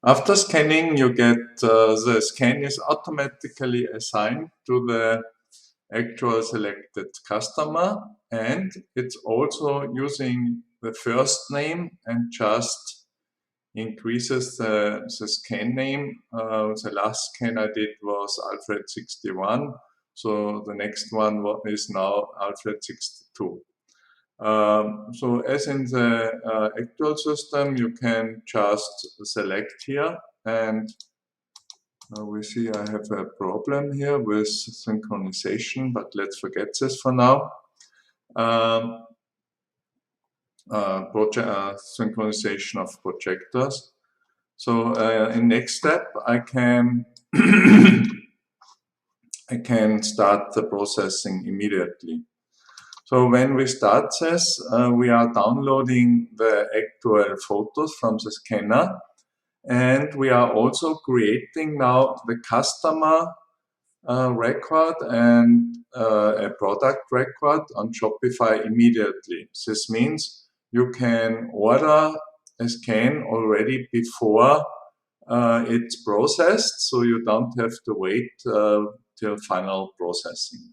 After scanning, you get the scan is automatically assigned to the actual selected customer, and it's also using the first name and just increases the scan name. The last scan I did was Alfred 61, so the next one is now Alfred 62. So as in the actual system, you can just select here, and we see I have a problem here with synchronization, but let's forget this for now. Synchronization of projectors. So in next step, I can I can start the processing immediately. So when we start this, we are downloading the actual photos from the scanner, and we are also creating now the customer record and a product record on Shopify immediately. This means you can order a scan already before it's processed, so you don't have to wait till final processing.